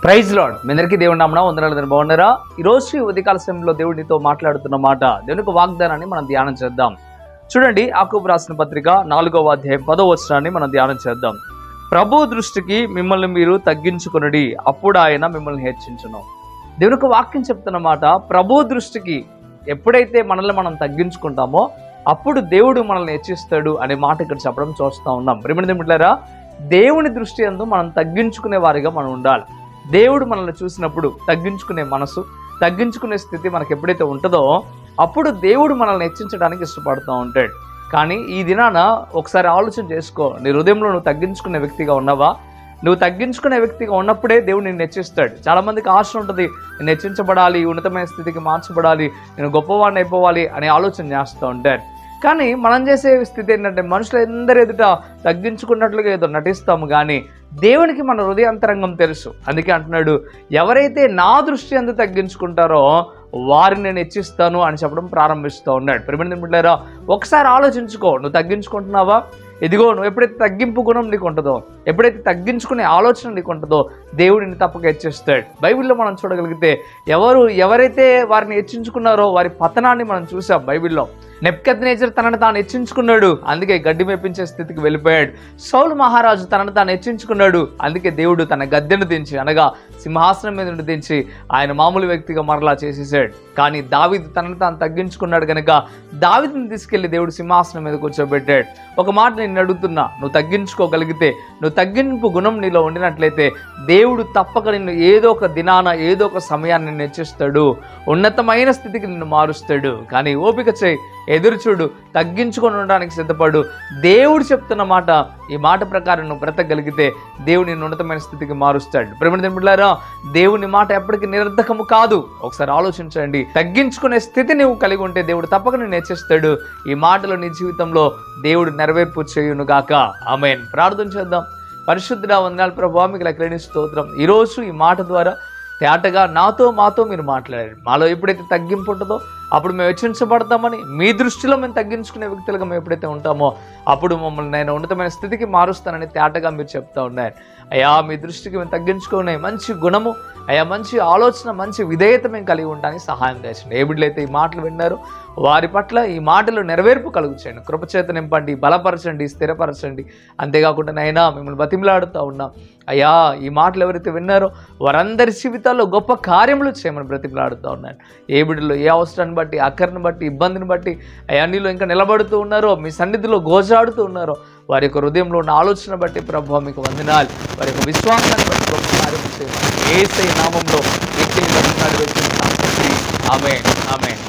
Praise lord. మీ అందరికీ దేవుని నామమున వందనాలు. బాగున్నారా? ఈరోజు ఈ ఉదయకాల సమయంలో దేవుడితో మాట్లాడుతున్న మాట, దేవునికి వాగ్దానాన్ని మనం ధ్యానం చేద్దాం. చూడండి, యాకోబు రాసిన పత్రిక 4వ అధ్యాయం 10వ వచనాన్ని మనం ధ్యానం చేద్దాం. ప్రభు దృష్టికి మిమ్మల్ని మీరు తగ్గించుకొనుడి, అప్పుడు ఆయన మిమ్మల్ని హెచ్చించును. దేవునికి వాక్యం చెప్తున్న మాట, ప్రభు దృష్టికి ఎప్పుడైతే మనల్ని మనం తగ్గించుకుంటామో అప్పుడు దేవుడు మనల్ని హెచ్చిస్తాడు అనే మాట ఇక్కడ చెప్పడం చూస్తూ ఉన్నాం. ప్రియమైన దేవుని దృష్టి యందు మనం తగ్గించుకునే వారిగా మనం ఉండాలి. దేవుడు మనల్ని చూసినప్పుడు తగ్గించుకునే మనసు, తగ్గించుకునే స్థితి మనకు ఎప్పుడైతే ఉంటుందో అప్పుడు దేవుడు మనల్ని హెచ్చించడానికి ఇష్టపడుతూ ఉంటాడు. కానీ ఈ దినాన ఒకసారి ఆలోచన చేసుకో, నీ హృదయంలో నువ్వు తగ్గించుకునే వ్యక్తిగా ఉన్నావా? నువ్వు తగ్గించుకునే వ్యక్తిగా ఉన్నప్పుడే దేవుడు నిన్ను హెచ్చిస్తాడు. చాలామందికి ఆశ ఉంటుంది, నేను హెచ్చించబడాలి, ఉన్నతమైన స్థితికి మార్చబడాలి, నేను గొప్పవాడిని అయిపోవాలి అనే ఆలోచన చేస్తూ ఉంటారు. కానీ మనం చేసే స్థితి ఏంటంటే మనుషులు ఎందరు ఎదుట తగ్గించుకున్నట్లుగా ఏదో నటిస్తాము, కానీ దేవునికి మన హృదయాంతరంగం తెలుసు. అందుకే అంటున్నాడు, ఎవరైతే నా దృష్టి అందు తగ్గించుకుంటారో వారిని నేను హెచ్చిస్తాను అని చెప్పడం ప్రారంభిస్తూ ఉన్నాడు. ప్రియమైన ఒకసారి ఆలోచించుకో, నువ్వు తగ్గించుకుంటున్నావా? ఇదిగో, నువ్వు ఎప్పుడైతే తగ్గింపు గుణం నీకు ఉంటుందో, ఎప్పుడైతే తగ్గించుకునే ఆలోచన నీకు ఉంటుందో దేవుడిని తప్పక హెచ్చిస్తాడు. బైబిల్లో మనం చూడగలిగితే ఎవరైతే వారిని హెచ్చించుకున్నారో వారి పతనాన్ని మనం చూసాం. బైబిల్లో నెబ్కద్నెజర్ తనను తాను హెచ్చించుకున్నాడు, అందుకే గడ్డి మెప్పించే స్థితికి వెళ్ళిపోయాడు. సౌలు మహారాజు తనను తాను హెచ్చించుకున్నాడు, అందుకే దేవుడు తన గద్దెను దించి, అనగా సింహాసనం మీద నుండి దించి ఆయన మామూలు వ్యక్తిగా మరలా చేసేసాడు. కానీ దావీదు తనను తాను తగ్గించుకున్నాడు కనుక దావీదుని తీసుకెళ్లి దేవుడు సింహాసనం మీద కూర్చోబెట్టాడు. ఒక మాట నేను అడుగుతున్నా, నువ్వు తగ్గించుకోగలిగితే, నువ్వు తగ్గింపు గుణం నీలో ఉండినట్లయితే దేవుడు తప్పక నిన్ను ఏదో ఒక దినాన ఏదో ఒక సమయాన్ని నిన్ను హెచ్చిస్తాడు, ఉన్నతమైన స్థితికి నిన్ను మారుస్తాడు. కానీ ఓపిక చేయి, ఎదురు చూడు, తగ్గించుకొని ఉండడానికి సిద్ధపడు. దేవుడు చెప్తున్న మాట, ఈ మాట ప్రకారం నువ్వు బ్రతకగలిగితే దేవుడు నిన్ను ఉన్నతమైన స్థితికి మారుస్తాడు. ప్రియమైన దేవుని మాట ఎప్పటికీ నిరర్ధకము కాదు. ఒకసారి ఆలోచించండి, తగ్గించుకునే స్థితి నువ్వు కలిగి ఉంటే దేవుడు తప్పక నిన్ను హెచ్చిస్తాడు. ఈ మాటలు నీ జీవితంలో దేవుడు నెరవేర్పు చేయును గాక. ఆమేన్. ప్రార్థన చేద్దాం. పరిశుద్ధుడా, వందనాలు ప్రభువా, మీకు లెక్కలేని స్తోత్రం. ఈరోజు ఈ మాట ద్వారా తేటగా మాతో మీరు మాట్లాడారు. మాలో ఎప్పుడైతే తగ్గింపు ఉంటుందో అప్పుడు మేము హెచ్చించబడతామని, మీ దృష్టిలో మేము తగ్గించుకునే వ్యక్తులుగా మేము ఎప్పుడైతే ఉంటామో అప్పుడు మమ్మల్ని నేను ఉన్నతమైన స్థితికి మారుస్తానని తేటగా మీరు చెప్తా ఉన్నారు. అయ్యా, మీ దృష్టికి మేము తగ్గించుకునే మంచి గుణము, అయ్యా మంచి ఆలోచన, మంచి విధేయత మేము కలిగి ఉండడానికి సహాయం చేయండి. ఏ బిడ్డలైతే ఈ మాటలు విన్నారో వారి పట్ల ఈ మాటలు నెరవేర్పు కలుగుచేయండి. కృపచేత నింపండి, బలపరచండి, స్థిరపరచండి. అంతేకాకుండా నైనా మిమ్మల్ని బతిమలాడుతూ ఉన్నాం. అయ్యా, ఈ మాటలు ఎవరైతే విన్నారో వారందరి జీవితాల్లో గొప్ప కార్యములు చేయమని బ్రతిమలాడుతూ ఉన్నాను. ఏ బిడ్డలో ఏ అవసరాన్ని బట్టి, అక్కర్ని బట్టి, ఇబ్బందిని బట్టి అయ్యా నీలో ఇంకా నిలబడుతూ ఉన్నారో, మీ సన్నిధిలో గోజాడుతూ ఉన్నారో, వారి యొక్క హృదయంలో ఉన్న ఆలోచన బట్టి ప్రభువా మీకు వందనాలు. వారి యొక్క విశ్వాసాన్ని బట్టి గొప్ప కార్యం చేయమని యేసయ్య నామములో ఆమేన్. ఆమేన్.